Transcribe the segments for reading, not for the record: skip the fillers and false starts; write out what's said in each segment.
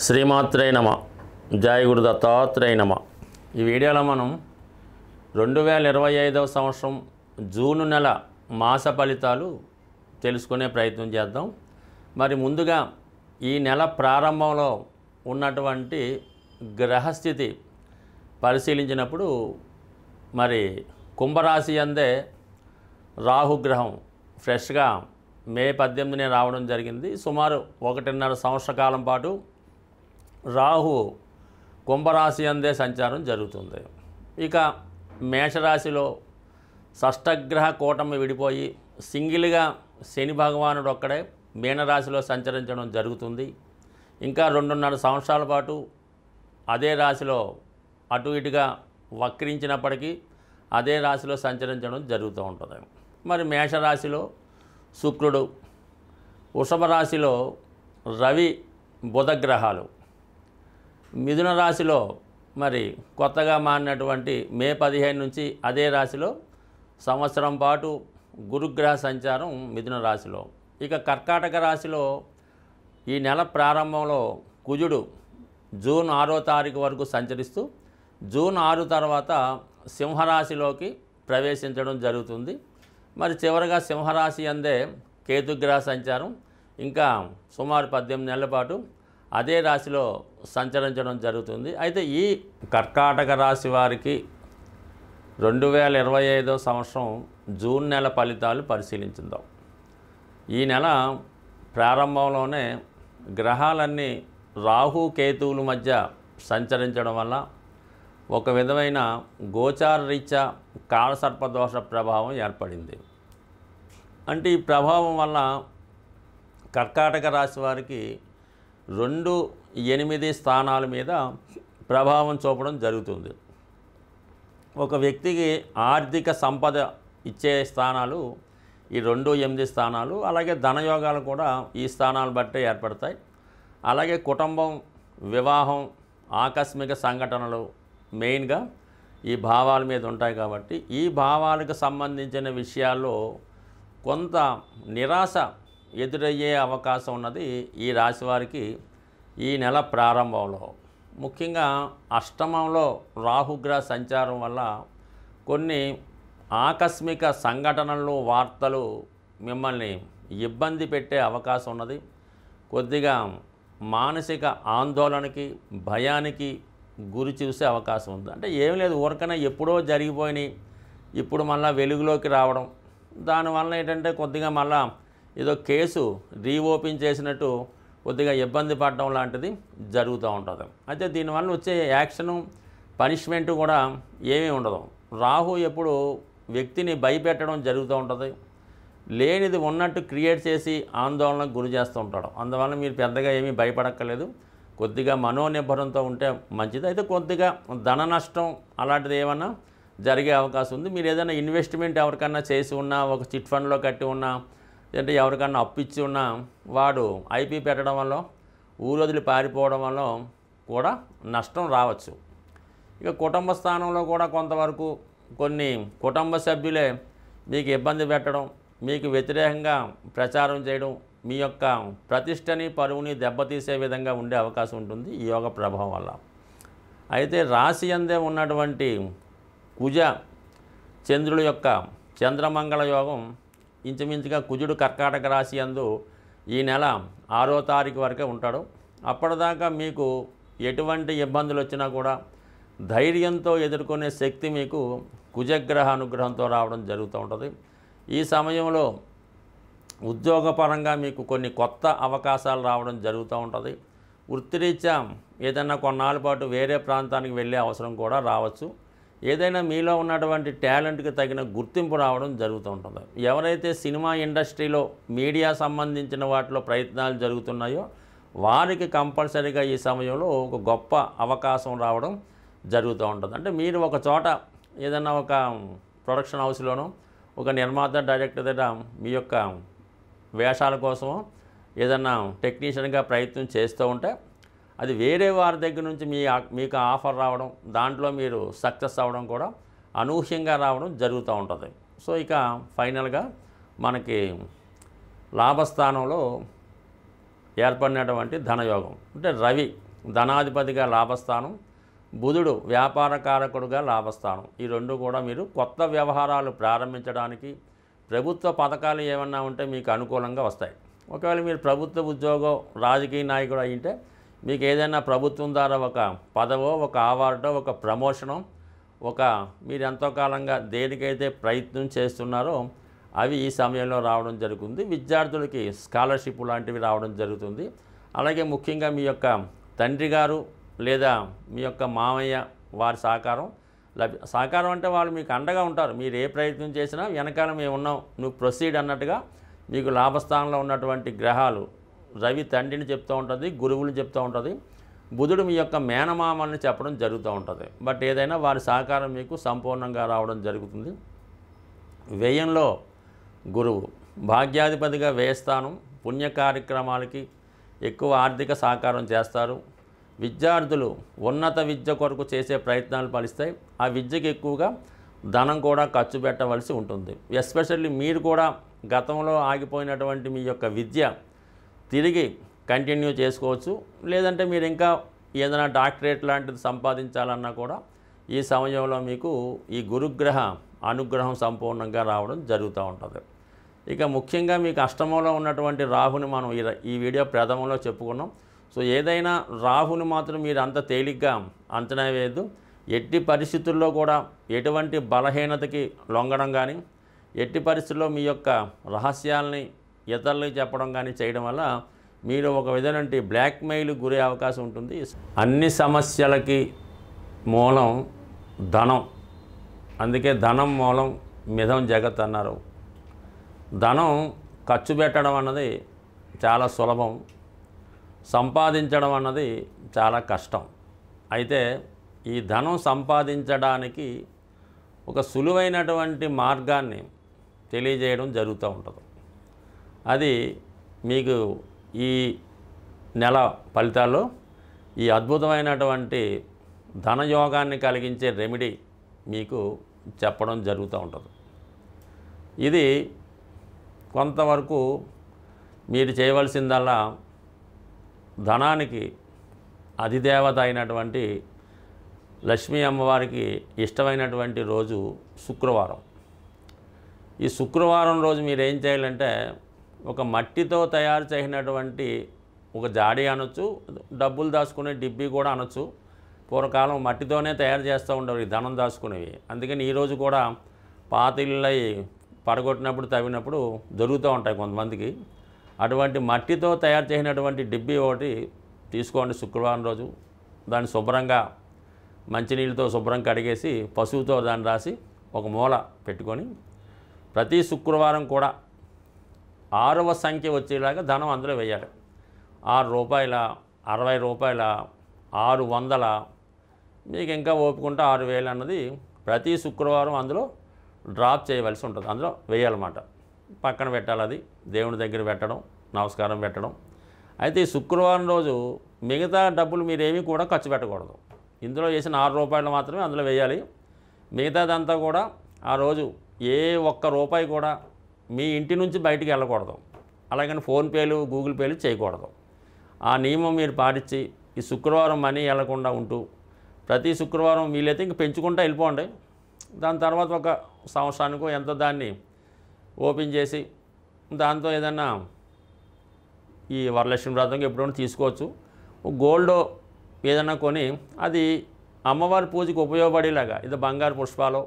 శ్రీమాత్రే నమ. జయ గురు దత్తాత్రేయ నమ. ఈ వీడియోలో మనం 2025వ సంవత్సరం జూన్ నెల మాస ఫలితాలు తెలుసుకునే ప్రయత్నం చేద్దాం. మరి ముందుగా ఈ నెల ప్రారంభంలో ఉన్నటువంటి గ్రహస్థితి పరిశీలించినప్పుడు మరి కుంభరాశి అందే రాహుగ్రహం ఫ్రెష్గా మే 18నే రావడం జరిగింది. సుమారు 1.5 సంవత్సర కాలం పాటు రాహు కుంభరాశి అందే సంచారం జరుగుతుంది. ఇక మేషరాశిలో షష్టగ్రహ కూటమి విడిపోయి సింగిల్గా శని భగవానుడు ఒక్కడే మీనరాశిలో సంచరించడం జరుగుతుంది. ఇంకా 2.5 సంవత్సరాల పాటు అదే రాశిలో అటు ఇటుగా వక్రించినప్పటికీ అదే రాశిలో సంచరించడం జరుగుతూ ఉంటుంది. మరి మేషరాశిలో శుక్రుడు, వృషభ రాశిలో రవి బుధ గ్రహాలు, మిథున రాశిలో మరి కొత్తగా మారినటువంటి మే 15 నుంచి అదే రాశిలో సంవత్సరం పాటు గురుగ్రహ సంచారం మిథున రాశిలో. ఇక కర్కాటక రాశిలో ఈ నెల ప్రారంభంలో కుజుడు జూన్ 6వ తారీఖు వరకు సంచరిస్తూ జూన్ 6 తర్వాత సింహరాశిలోకి ప్రవేశించడం జరుగుతుంది. మరి చివరగా సింహరాశి అందే కేతుగ్రహ సంచారం ఇంకా సుమారు 18 నెలల పాటు అదే రాశిలో సంచరించడం జరుగుతుంది. అయితే ఈ కర్కాటక రాశి వారికి 2025వ సంవత్సరం జూన్ నెల ఫలితాలు పరిశీలించుదాం. ఈ నెల ప్రారంభంలోనే గ్రహాలన్నీ రాహు కేతువుల మధ్య సంచరించడం వల్ల ఒక విధమైన గోచార రీత్యా కాలసర్పదోష ప్రభావం ఏర్పడింది. అంటే ఈ ప్రభావం వల్ల కర్కాటక రాశి వారికి 2, 8 స్థానాల మీద ప్రభావం చూపడం జరుగుతుంది. ఒక వ్యక్తికి ఆర్థిక సంపద ఇచ్చే స్థానాలు ఈ 2, 8 స్థానాలు, అలాగే ధనయోగాలు కూడా ఈ స్థానాలు బట్టే ఏర్పడతాయి. అలాగే కుటుంబం, వివాహం, ఆకస్మిక సంఘటనలు మెయిన్గా ఈ భావాల మీద ఉంటాయి. కాబట్టి ఈ భావాలకు సంబంధించిన విషయాల్లో కొంత నిరాశ ఎదురయ్యే అవకాశం ఉన్నది ఈ రాశి వారికి ఈ నెల ప్రారంభంలో. ముఖ్యంగా అష్టమంలో రాహుగ్రహ సంచారం వల్ల కొన్ని ఆకస్మిక సంఘటనలు, వార్తలు మిమ్మల్ని ఇబ్బంది పెట్టే అవకాశం ఉన్నది. కొద్దిగా మానసిక ఆందోళనకి, భయానికి గురి చూసే అవకాశం ఉంది. అంటే ఏం లేదు, ఊరకనే ఎప్పుడో జరిగిపోయినాయి ఇప్పుడు మళ్ళీ వెలుగులోకి రావడం, దానివల్ల ఏంటంటే కొద్దిగా మళ్ళా ఏదో కేసు రీఓపెన్ చేసినట్టు కొద్దిగా ఇబ్బంది పడడం లాంటిది జరుగుతూ ఉంటుంది. అయితే దీనివల్ల వచ్చే యాక్షను, పనిష్మెంటు కూడా ఏమీ ఉండదు. రాహు ఎప్పుడు వ్యక్తిని భయపెట్టడం జరుగుతూ ఉంటుంది, లేనిది ఉన్నట్టు క్రియేట్ చేసి ఆందోళనకు గురి చేస్తూ ఉంటాడు. అందువల్ల మీరు పెద్దగా ఏమీ భయపడక్కర్లేదు, కొద్దిగా మనోనిర్భరంతో ఉంటే మంచిది. అయితే కొద్దిగా ధన నష్టం అలాంటిది ఏమన్నా జరిగే అవకాశం ఉంది. మీరు ఏదైనా ఇన్వెస్ట్మెంట్ ఎవరికన్నా చేసి ఉన్నా, ఒక చిట్ ఫండ్లో కట్టి ఉన్నా, అంటే ఎవరికన్నా అప్పిచ్చి ఉన్నా, వాడు ఐపీ పెట్టడం వల్ల, ఊరొదిలి పారిపోవడం వల్ల కూడా నష్టం రావచ్చు. ఇక కుటుంబ స్థానంలో కూడా కొంతవరకు కొన్ని కుటుంబ సభ్యులే మీకు ఇబ్బంది పెట్టడం, మీకు వ్యతిరేకంగా ప్రచారం చేయడం, మీ యొక్క ప్రతిష్టని, పరువుని దెబ్బతీసే విధంగా ఉండే అవకాశం ఉంటుంది ఈ యోగ ప్రభావం వల్ల. అయితే రాశి అందే ఉన్నటువంటి కుజ చంద్రుల యొక్క చంద్రమంగళ యోగం ఇంచుమించుగా కుజుడు కర్కాటక రాశి యందు ఈ నెల 6వ తారీఖు వరకే ఉంటాడు. అప్పటిదాకా మీకు ఎటువంటి ఇబ్బందులు వచ్చినా కూడా ధైర్యంతో ఎదుర్కొనే శక్తి మీకు కుజగ్రహ అనుగ్రహంతో రావడం జరుగుతూ ఉంటుంది. ఈ సమయంలో ఉద్యోగపరంగా మీకు కొన్ని కొత్త అవకాశాలు రావడం జరుగుతూ ఉంటుంది. వృత్తిరీత్యా ఏదైనా కొన్నాళ్ళ పాటు వేరే ప్రాంతానికి వెళ్ళే అవసరం కూడా రావచ్చు. ఏదైనా మీలో ఉన్నటువంటి టాలెంట్కి తగిన గుర్తింపు రావడం జరుగుతూ ఉంటుంది. ఎవరైతే సినిమా ఇండస్ట్రీలో, మీడియా సంబంధించిన వాటిలో ప్రయత్నాలు జరుగుతున్నాయో వారికి కంపల్సరీగా ఈ సమయంలో ఒక గొప్ప అవకాశం రావడం జరుగుతూ ఉంటుంది. అంటే మీరు ఒక చోట ఏదైనా ఒక ప్రొడక్షన్ హౌస్లోనో, ఒక నిర్మాత, డైరెక్టర్ దగ్గర మీ యొక్క వేషాల కోసం ఏదన్నా టెక్నీషియన్గా ప్రయత్నం చేస్తూ ఉంటే అది వేరే వారి దగ్గర నుంచి మీకు ఆఫర్ రావడం, దాంట్లో మీరు సక్సెస్ అవ్వడం కూడా అనూహ్యంగా రావడం జరుగుతూ ఉంటుంది. సో ఇక ఫైనల్గా మనకి లాభస్థానంలో ఏర్పడినటువంటి ధనయోగం అంటే రవి ధనాధిపతిగా లాభస్థానం, బుధుడు వ్యాపారకారకుడుగా లాభస్థానం. ఈ రెండు కూడా మీరు కొత్త వ్యవహారాలు ప్రారంభించడానికి, ప్రభుత్వ పథకాలు ఏమన్నా ఉంటే మీకు అనుకూలంగా వస్తాయి. ఒకవేళ మీరు ప్రభుత్వ ఉద్యోగం, రాజకీయ నాయకుడు అయింటే మీకు ఏదైనా ప్రభుత్వం ద్వారా ఒక పదవో, ఒక అవార్డో, ఒక ప్రమోషనో, మీరు ఎంతో కాలంగా దేనికైతే ప్రయత్నం చేస్తున్నారో అవి ఈ సమయంలో రావడం జరుగుతుంది. విద్యార్థులకి స్కాలర్షిప్ లాంటివి రావడం జరుగుతుంది. అలాగే ముఖ్యంగా మీ యొక్క తండ్రి గారు లేదా మీ యొక్క మామయ్య వారి సహకారం అంటే వాళ్ళు మీకు అండగా ఉంటారు. మీరు ఏ ప్రయత్నం చేసినా వెనకాల మేము ఉన్నాం, నువ్వు ప్రొసీడ్ అన్నట్టుగా మీకు లాభస్థానంలో ఉన్నటువంటి గ్రహాలు రవి తండ్రిని చెప్తూ ఉంటుంది, గురువులు చెప్తూ ఉంటుంది, బుధుడు మీ యొక్క మేనమామల్ని చెప్పడం జరుగుతూ ఉంటుంది. బట్ ఏదైనా వారి సహకారం మీకు సంపూర్ణంగా రావడం జరుగుతుంది. వ్యయంలో గురువు భాగ్యాధిపతిగా వ్యయస్థానం, పుణ్య కార్యక్రమాలకి ఎక్కువ ఆర్థిక సహకారం చేస్తారు. విద్యార్థులు ఉన్నత విద్య కొరకు చేసే ప్రయత్నాలు ఫలిస్తాయి. ఆ విద్యకి ఎక్కువగా ధనం కూడా ఖర్చు పెట్టవలసి ఉంటుంది. ఎస్పెషల్లీ మీరు కూడా గతంలో ఆగిపోయినటువంటి మీ యొక్క విద్య తిరిగి కంటిన్యూ చేసుకోవచ్చు. లేదంటే మీరు ఇంకా ఏదైనా డాక్టరేట్ లాంటిది సంపాదించాలన్నా కూడా ఈ సమయంలో మీకు ఈ గురుగ్రహ అనుగ్రహం సంపూర్ణంగా రావడం జరుగుతూ ఉంటుంది. ఇక ముఖ్యంగా మీకు అష్టమంలో ఉన్నటువంటి రాహుని మనం ఈ వీడియో ప్రథమంలో చెప్పుకున్నాం. సో ఏదైనా రాహుని మాత్రం మీరు అంత తేలిగ్గా అంచనా వేయద్దు. ఎట్టి పరిస్థితుల్లో కూడా ఎటువంటి బలహీనతకి లొంగడం కానీ, ఎట్టి పరిస్థితుల్లో మీ యొక్క రహస్యాలని ఇతరులకు చెప్పడం కానీ చేయడం వల్ల మీరు ఒక విధమైన బ్లాక్మెయిల్ గురే అవకాశం ఉంటుంది. అన్ని సమస్యలకి మూలం ధనం. అందుకే ధనం మూలం మిథం జగత్ అన్నారు. ధనం ఖర్చు పెట్టడం అన్నది చాలా సులభం, సంపాదించడం అన్నది చాలా కష్టం. అయితే ఈ ధనం సంపాదించడానికి ఒక సులువైనటువంటి మార్గాన్ని తెలియజేయడం జరుగుతూ ఉంటుంది. అది మీకు ఈ నెల ఫలితాల్లో ఈ అద్భుతమైనటువంటి ధనయోగాన్ని కలిగించే రెమెడీ మీకు చెప్పడం జరుగుతూ ఉంటుంది. ఇది కొంతవరకు మీరు చేయవలసిందల్లా ధనానికి అధిదేవత అయినటువంటి లక్ష్మీ అమ్మవారికి ఇష్టమైనటువంటి రోజు శుక్రవారం. ఈ శుక్రవారం రోజు మీరు ఏం చేయాలంటే ఒక మట్టితో తయారు చేసినటువంటి ఒక జాడీ అనొచ్చు, డబ్బులు దాచుకునే డిబ్బీ కూడా అనొచ్చు. పూర్వకాలం మట్టితోనే తయారు చేస్తూ ఉండేవి ధనం దాచుకునేవి. అందుకని ఈరోజు కూడా పాత ఇళ్ళై పడగొట్టినప్పుడు తవ్వినప్పుడు దొరుకుతూ ఉంటాయి కొంతమందికి. అటువంటి మట్టితో తయారు చేసినటువంటి డిబ్బీ ఒకటి తీసుకోండి శుక్రవారం రోజు. దాన్ని శుభ్రంగా మంచినీళ్ళతో శుభ్రం కడిగేసి పసుపుతో దాన్ని రాసి ఒక మూల పెట్టుకొని ప్రతి శుక్రవారం కూడా 6వ సంఖ్య వచ్చేలాగా ధనం అందులో వేయాలి. 6 రూపాయల, 60 రూపాయల, 600, మీకు ఇంకా ఓపుకుంటే 6000 అన్నది ప్రతి శుక్రవారం అందులో డ్రాప్ చేయవలసి ఉంటుంది. అందులో వేయాలన్నమాట. పక్కన పెట్టాలి. అది దేవుని దగ్గర పెట్టడం, నమస్కారం పెట్టడం. అయితే ఈ శుక్రవారం రోజు మిగతా డబ్బులు మీరేమీ కూడా ఖర్చు పెట్టకూడదు. ఇందులో వేసిన 6 రూపాయలు మాత్రమే అందులో వేయాలి. మిగతాదంతా కూడా ఆ రోజు ఏ ఒక్క రూపాయి కూడా మీ ఇంటి నుంచి బయటికి వెళ్ళకూడదు. అలాగని ఫోన్పేలు, గూగుల్ పేలు చేయకూడదు. ఆ నియమం మీరు పాటించి ఈ శుక్రవారం మనీ వెళ్లకుండా ఉంటూ ప్రతి శుక్రవారం వీలైతే ఇంక పెంచుకుంటూ వెళ్ళిపోండి. దాని తర్వాత ఒక సంవత్సరానికో ఎంతో దాన్ని ఓపెన్ చేసి దాంతో ఏదన్నా ఈ వరలక్ష్మి వ్రతంగా ఎప్పుడైనా తీసుకోవచ్చు. గోల్డ్ ఏదైనా కొని అది అమ్మవారి పూజకి ఉపయోగపడేలాగా, ఇది బంగారు పుష్పాలు,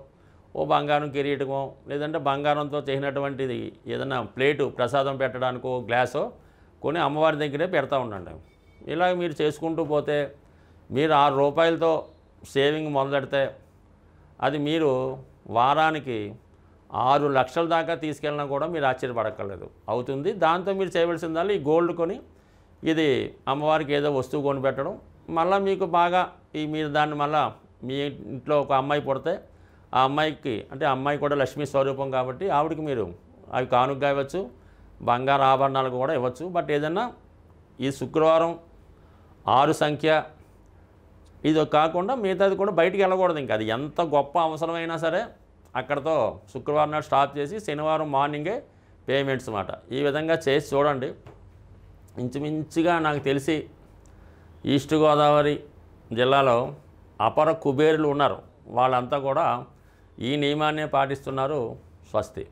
ఓ బంగారం కిరీటమో, లేదంటే బంగారంతో చేసినటువంటిది ఏదైనా ప్లేటు ప్రసాదం పెట్టడానికో గ్లాసో కొని అమ్మవారి దగ్గరే పెడతా ఉండండి. ఇలా మీరు చేసుకుంటూ పోతే మీరు 6 రూపాయలతో సేవింగ్ మొదలెడితే అది మీరు వారానికి 6 లక్షల దాకా తీసుకెళ్ళినా కూడా మీరు ఆశ్చర్యపడక్కర్లేదు, అవుతుంది. దాంతో మీరు చేయవలసిందల్లా ఈ గోల్డ్ కొని ఇది అమ్మవారికి ఏదో వస్తువు కొని పెట్టడం. మళ్ళీ మీకు బాగా మీరు దాన్ని మళ్ళీ మీ ఇంట్లో ఒక అమ్మాయి పుడితే ఆ అమ్మాయికి, అంటే అమ్మాయి కూడా లక్ష్మీ స్వరూపం కాబట్టి ఆవిడకి మీరు అవి కానుకగా ఇవ్వచ్చు, బంగారు ఆభరణాలు కూడా ఇవ్వచ్చు. బట్ ఏదన్నా ఈ శుక్రవారం 6 సంఖ్య ఇది కాకుండా మిగతాది కూడా బయటికి వెళ్ళకూడదు. ఇంకా అది ఎంత గొప్ప అవసరమైనా సరే అక్కడతో శుక్రవారం నాడు స్టాప్ చేసి శనివారం మార్నింగే పేమెంట్స్ మాట. ఈ విధంగా చేసి చూడండి. ఇంచుమించుగా నాకు తెలిసి ఈస్ట్ గోదావరి జిల్లాలో అపర కుబేరులు ఉన్నారు, వాళ్ళంతా కూడా ఈ నియమాన్నే పాటిస్తున్నారు. స్వస్తి.